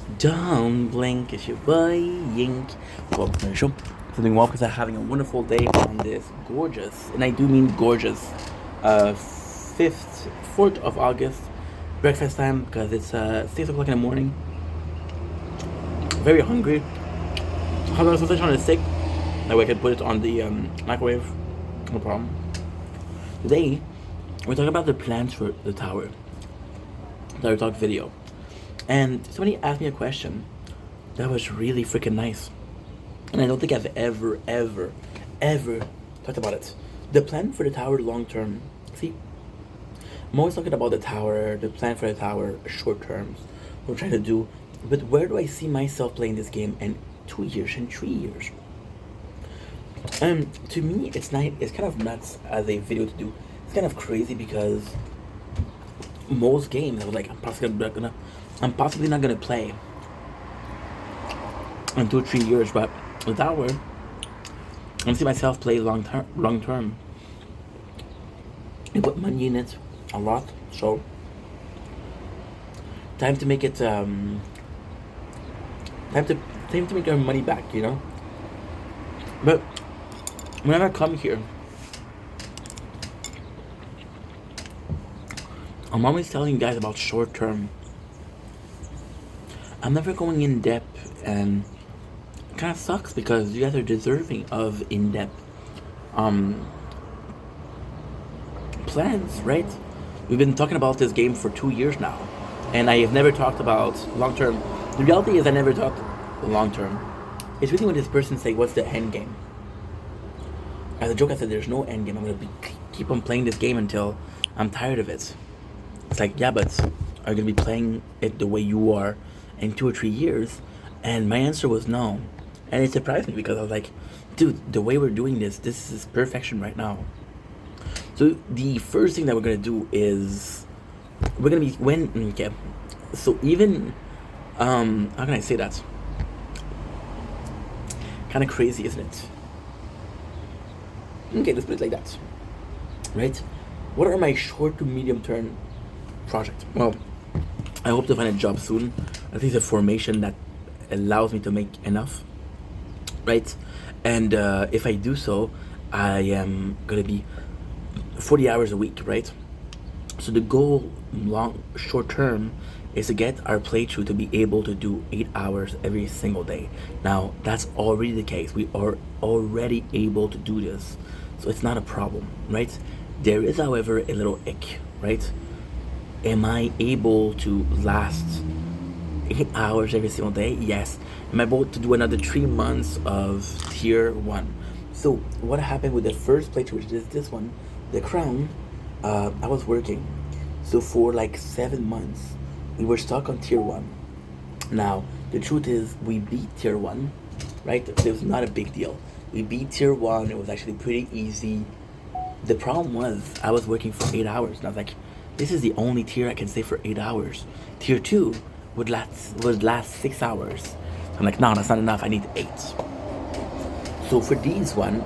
Don't blink, it's your boy Yink. Welcome to the show. I'm doing well because I'm having a wonderful day on this gorgeous, and I do mean gorgeous, 4th of August, breakfast time because it's 6 o'clock in the morning. Very hungry. Having a sausage on a stick. That way I can put it on the microwave. No problem. Today, we're talking about the plans for the tower. Tower Talk video. And somebody asked me a question that was really freaking nice. And I don't think I've ever talked about it. The plan for the tower long term. See, I'm always talking about the tower, the plan for the tower, short terms, what I'm trying to do. But where do I see myself playing this game in 2 years and 3 years? To me, it's kind of nuts as a video to do. It's kind of crazy because most games I was like, I'm possibly not gonna play in 2 or 3 years, but the tower, I see myself play long term. I put money in it a lot, so time to make it time to time to make our money back, you know. But whenever I come here, I'm always telling you guys about short term. I'm never going in depth, and it kind of sucks because you guys are deserving of in depth um plans, right? We've been talking about this game for 2 years now, and I have never talked about long term. The reality is, I never talked long term. It's really when this person say, "What's the end game?" As a joke, I said, "There's no end game. I'm gonna keep on playing this game until I'm tired of it." It's like, yeah, but are you gonna be playing it the way you are in 2 or 3 years? And my answer was no, and it surprised me because I was like, dude, the way we're doing this is perfection right now. So the first thing that we're gonna do is we're gonna be when okay. So even how can I say that? Kind of crazy, isn't it? Okay, let's put it like that, right? What are my short to medium term projects? Well, I hope to find a job soon. At least a formation that allows me to make enough, right? And if I do so, I am gonna be 40 hours a week, right? So the goal, short term, is to get our playthrough to be able to do 8 hours every single day. Now that's already the case. We are already able to do this, so it's not a problem, right? There is, however, a little ick, right? Am I able to last 8 hours every single day? Yes. Am I able to do another 3 months of tier one? So what happened with the first playthrough, which is this one, the crown? I was working, so for like 7 months, we were stuck on tier one. Now the truth is, we beat tier one, right? It was not a big deal. We beat tier one. It was actually pretty easy. The problem was I was working for 8 hours, and I was like, this is the only tier I can stay for 8 hours. Tier two would last 6 hours. I'm like, no, that's not enough. I need eight. So for these one,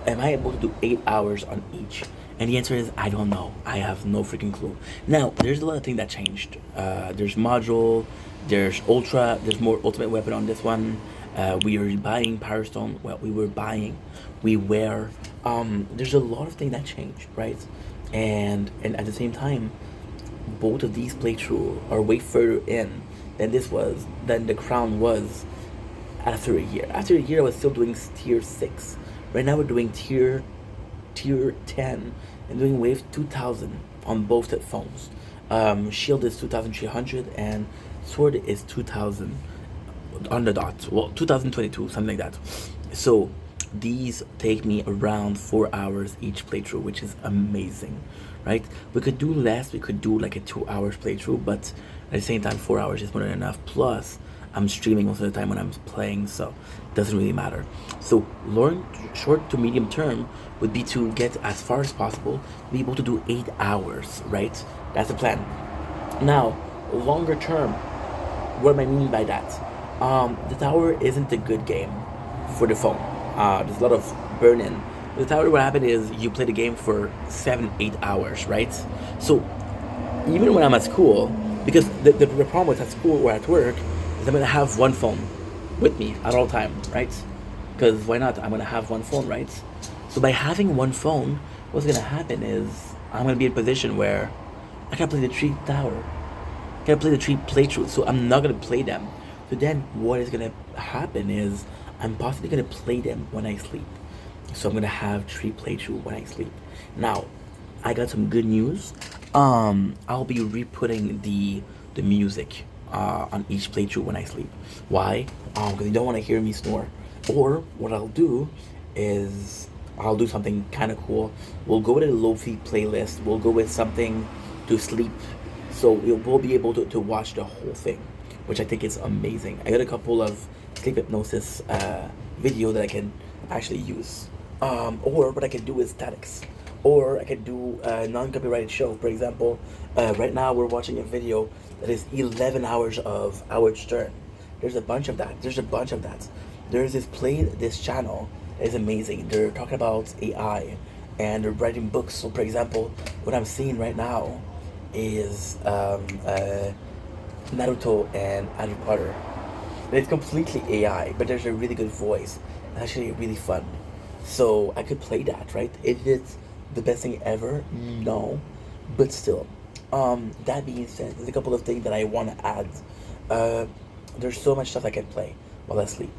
am I able to do 8 hours on each? And the answer is, I don't know. I have no freaking clue. Now, there's a lot of things that changed. There's module, there's ultra, there's more ultimate weapon on this one. We are buying Power Stone. Well, we were. There's a lot of things that changed, right? And at the same time, both of these playthrough are way further in than the crown was after a year. After a year, I was still doing tier six. Right now, we're doing tier 10 and doing wave 2000 on both phones. Shield is 2300 and sword is 2000 on the dot. Well, 2022, something like that. So these take me around 4 hours each playthrough, which is amazing, right? We could do less. We could do like a 2 hours playthrough, but at the same time, 4 hours is more than enough. Plus, I'm streaming most of the time when I'm playing, so it doesn't really matter. So, short to medium term would be to get as far as possible, be able to do 8 hours, right? That's the plan. Now, longer term, what am I meaning by that? The tower isn't a good game for the phone. There's a lot of burn in. The tower, what happened is you play the game for 7, 8 hours, right? So even when I'm at school, Because the problem with at school or at work is I'm gonna have one phone with me at all time, right? Because why not? I'm gonna have one phone, right? So by having one phone, what's gonna happen is I'm gonna be in a position where I can play the tree tower, I can play the tree playthrough. So I'm not gonna play them. So then what is gonna happen is I'm possibly gonna play them when I sleep. So I'm gonna have tree playthrough when I sleep. Now, I got some good news. I'll be re-putting the music on each playthrough when I sleep. Why? Because you don't want to hear me snore. Or what I'll do is I'll do something kind of cool. We'll go with a lofi playlist. We'll go with something to sleep, so we'll be able to watch the whole thing, which I think is amazing. I got a couple of sleep hypnosis video that I can actually use. Or what I can do is statics, or I can do a non-copyrighted show. For example, right now we're watching a video that is 11 hours of Howard Stern. There's a bunch of that. There's this channel is amazing. They're talking about AI and they're writing books. So, for example, what I'm seeing right now is Naruto and Harry Potter. It's completely AI, but there's a really good voice. It's actually really fun. So I could play that, right? Is it the best thing ever? No, but still. That being said, there's a couple of things that I want to add. Uh, there's so much stuff I can play while I sleep.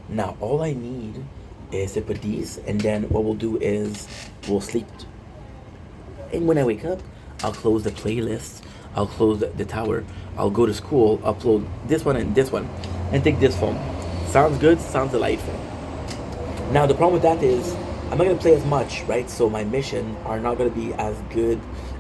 Now, all I need is to put these, and then what we'll do is we'll sleep. And when I wake up, I'll close the playlist. I'll close the tower. I'll go to school, upload this one, and take this phone. Sounds good. Sounds delightful. Now the problem with that is I'm not gonna play as much, right? So my mission are not gonna be as good.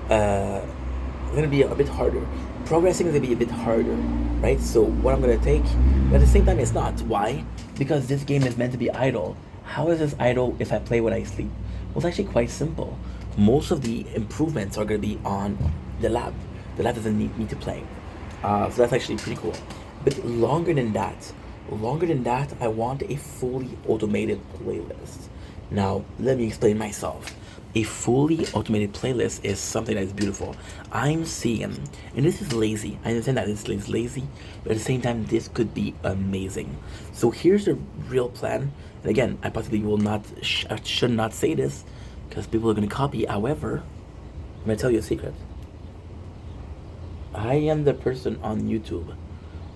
Gonna be a bit harder. Progressing is gonna be a bit harder, right? So what I'm gonna take, but at the same time, it's not. Why? Because this game is meant to be idle. How is this idle if I play when I sleep? Well, it's actually quite simple. Most of the improvements are gonna be on the lab. The lab doesn't need me to play, so that's actually pretty cool. But longer than that, I want a fully automated playlist. Now, let me explain myself. A fully automated playlist is something that is beautiful. I'm seeing, and this is lazy. I understand that this is lazy, but at the same time, this could be amazing. So here's the real plan. And again, I possibly will not, I should not say this, because people are going to copy. However, I'm going to tell you a secret. I am the person on YouTube,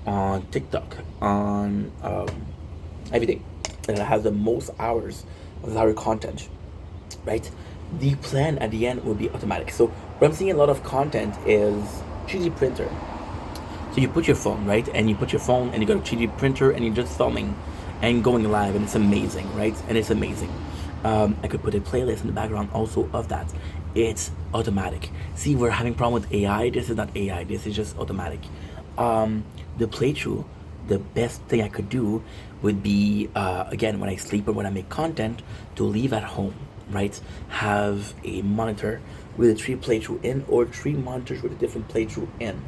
on TikTok, on everything that has the most hours of our content, right? The plan at the end will be automatic. So what I'm seeing a lot of content is 3D printer. So you put your phone, right? And you put your phone and you go to 3D printer and you're just filming and going live, and it's amazing, right? And it's amazing. I could put a playlist in the background also of that. It's automatic. See, we're having problem with AI. This is not AI. This is just automatic. The playthrough, the best thing I could do would be again when I sleep or when I make content to leave at home, right? Have a monitor with a tree playthrough in, or 3 monitors with a different playthrough in,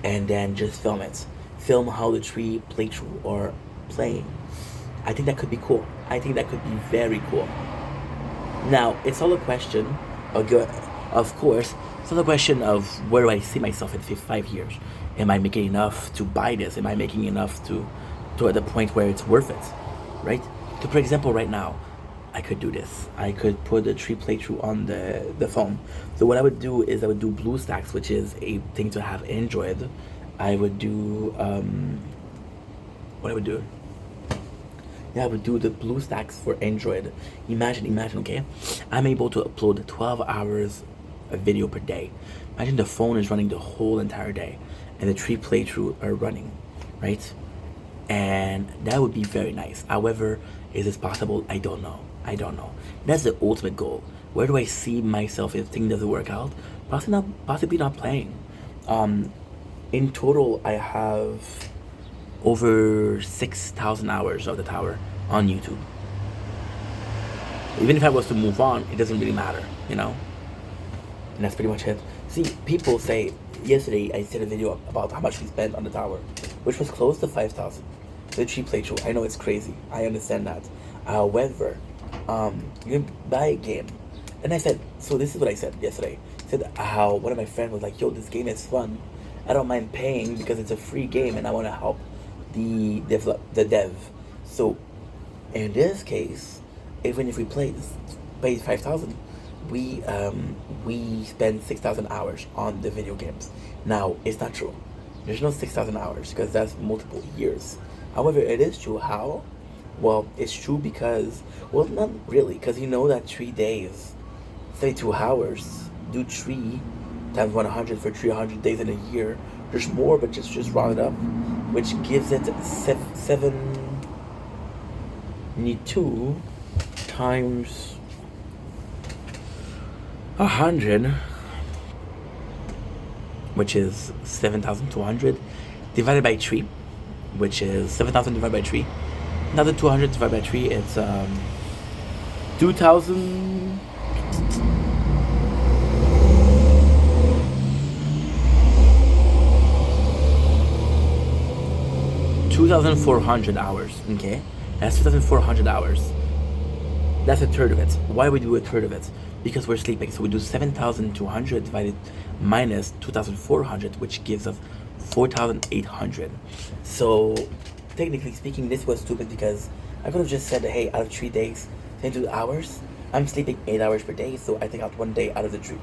and then just film it. Film how the tree playthrough are playing. I think that could be cool. I think that could be very cool. Now, it's all a question, of course, it's all a question of where do I see myself in 5 years? Am I making enough to buy this? Am I making enough to at the point where it's worth it, right? So, for example, right now, I could do this. I could put a tree playthrough on the phone. So what I would do is I would do BlueStacks, which is a thing to have Android. I would do, what I would do? Yeah, I would do the BlueStacks for Android. Imagine, okay? I'm able to upload 12 hours of video per day. Imagine the phone is running the whole entire day, and the tree playthrough are running, right? And that would be very nice. However, is this possible? I don't know. That's the ultimate goal. Where do I see myself if things doesn't work out? Possibly not playing. In total, I have over 6,000 hours of the tower on YouTube. Even if I was to move on, it doesn't really matter, you know? And that's pretty much it. See, people say, yesterday I did a video about how much we spent on the tower, which was close to 5,000. The cheap playthrough. I know it's crazy. I understand that. However, you can buy a game. And I said, so this is what I said yesterday. I said how one of my friends was like, yo, this game is fun. I don't mind paying because it's a free game and I want to help the dev. So in this case, even if we pay 5,000, we spend 6,000 hours on the video games. Now it's not true. There's no 6,000 hours because that's multiple years. However, it is true. How? Well, it's true because, well, not really, because you know that 3 days, 32 hours, do 3 times 100 for 300 days in a year. There's more, but just round it up, which gives it 72 times 100, which is 7,200, divided by 3, which is 7,000 divided by 3. 7,200 divided by 3, it's 2,000. 2,400 hours, okay? That's 2,400 hours. That's a third of it. Why we do a third of it? Because we're sleeping. So we do 7,200 divided minus 2,400, which gives us 4,800. So technically speaking, this was stupid because I could have just said, hey, out of 3 days, 22 hours, I'm sleeping 8 hours per day, so I take out 1 day out of the 3.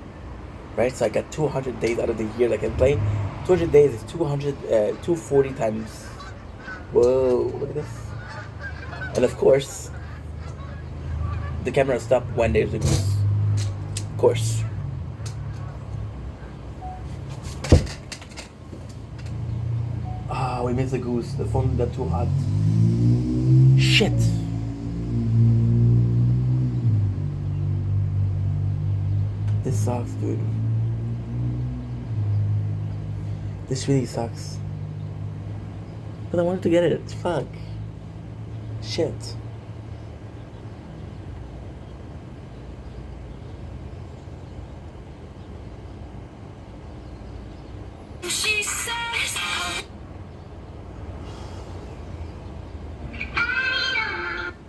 Right? So I got 200 days out of the year that I can play. 200 days is 240 times. Whoa, look at this. And of course, the camera stopped when there's a goose. Of course. Ah, we missed the goose. The phone got too hot. Shit. This sucks, dude. This really sucks. But I wanted to get it. Fuck. Shit.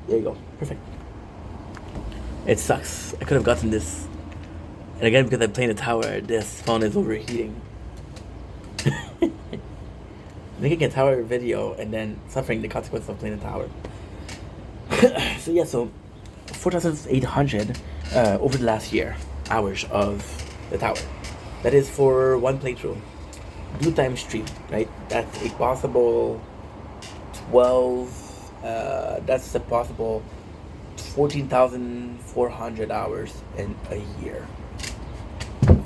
There you go. Perfect. It sucks. I could have gotten this. And again, because I'm playing the tower, this phone is overheating. Making a tower video and then suffering the consequences of playing the tower. So yeah, so 4,800 over the last year hours of the tower. That is for one playthrough. Do times 3, right? That's a possible 12. That's a possible 14,400 hours in a year.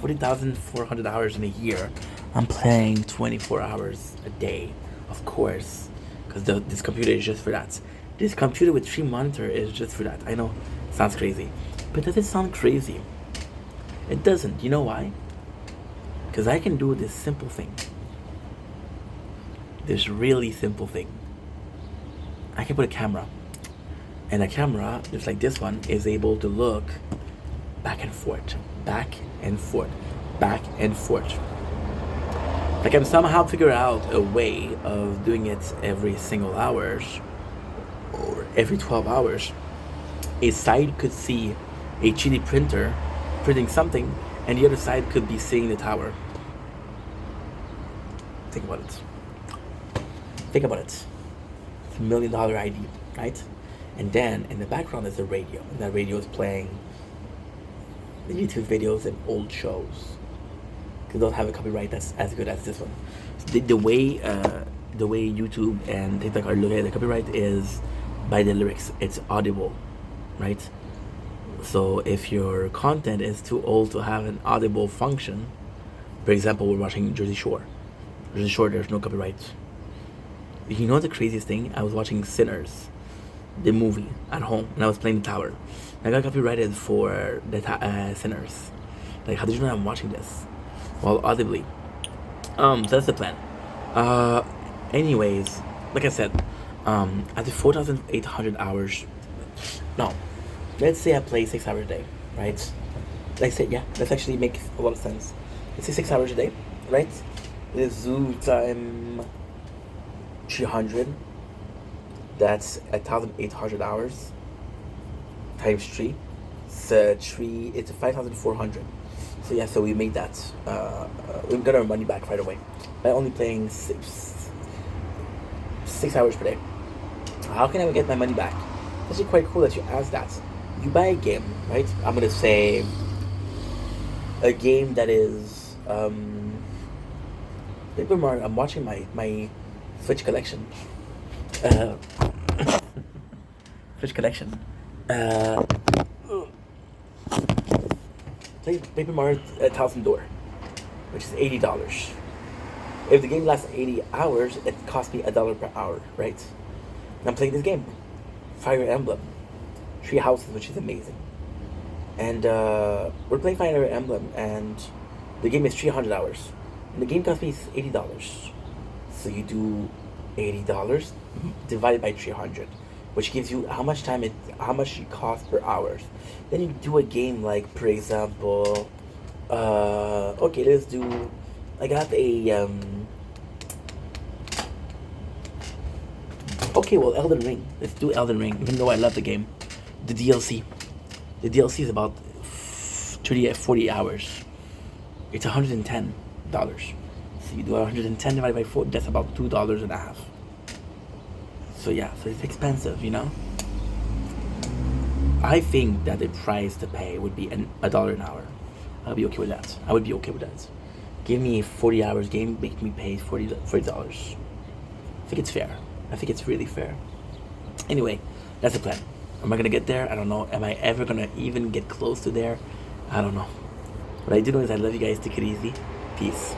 40,400 hours in a year. I'm playing 24 hours a day, of course, because this computer is just for that. This computer with 3 monitors is just for that. I know, it sounds crazy, but does it sound crazy? It doesn't. You know why? Because I can do this simple thing. This really simple thing. I can put a camera, and a camera, just like this one, is able to look back and forth, back and forth, back and forth. I can somehow figure out a way of doing it every single hours or every 12 hours. A side could see a 3D printer printing something, and the other side could be seeing the tower. Think about it. Think about it. It's $1 million idea, right? And then in the background is the radio, and that radio is playing the YouTube videos and old shows. Don't have a copyright that's as good as this one. The way YouTube and TikTok are looking at the copyright is by the lyrics. It's audible, right? So if your content is too old to have an audible function, for example, we're watching Jersey Shore. Jersey Shore, there's no copyright. You know the craziest thing? I was watching Sinners, the movie, at home, and I was playing the tower. I got copyrighted for the Sinners. Like, how did you know I'm watching this? Well, audibly. So that's the plan. Anyways, like I said, at the 4,800 hours, no, let's say I play 6 hours a day, right? Let's say, yeah, that actually makes a lot of sense. Let's say 6 hours a day, right? The zoo time 300, that's 1,800 hours, times 3. So it's 5,400. So yeah, so we made that. We got our money back right away by only playing 6 hours per day. How can I get my money back? It's actually quite cool that you ask that. You buy a game, right? I'm gonna say a game that is Paper Mario. I'm watching my Switch collection. Uh, Switch collection. Uh, Play Paper Mario Thousand Door, which is $80. If the game lasts 80 hours, it costs me $1 per hour, right? And I'm playing this game, Fire Emblem, Tree Houses, which is amazing. And we're playing Fire Emblem, and the game is 300 hours, and the game costs me $80. So you do $80 divided by 300, which gives you how much it costs per hour. Then you do a game like, for example, okay, let's do. I got a Okay, well, Elden Ring. Let's do Elden Ring, even though I love the game. The DLC. The DLC is about 40 hours. It's $110. So you do 110 divided by 4, that's about $2.50. So yeah, so it's expensive, you know? I think that the price to pay would be $1 an hour. I'll be okay with that. I would be okay with that. Give me a 40 hours game, make me pay $40. I think it's fair. I think it's really fair. Anyway, that's the plan. Am I gonna get there? I don't know. Am I ever gonna even get close to there? I don't know. What I do know is I love you guys. Take it easy. Peace.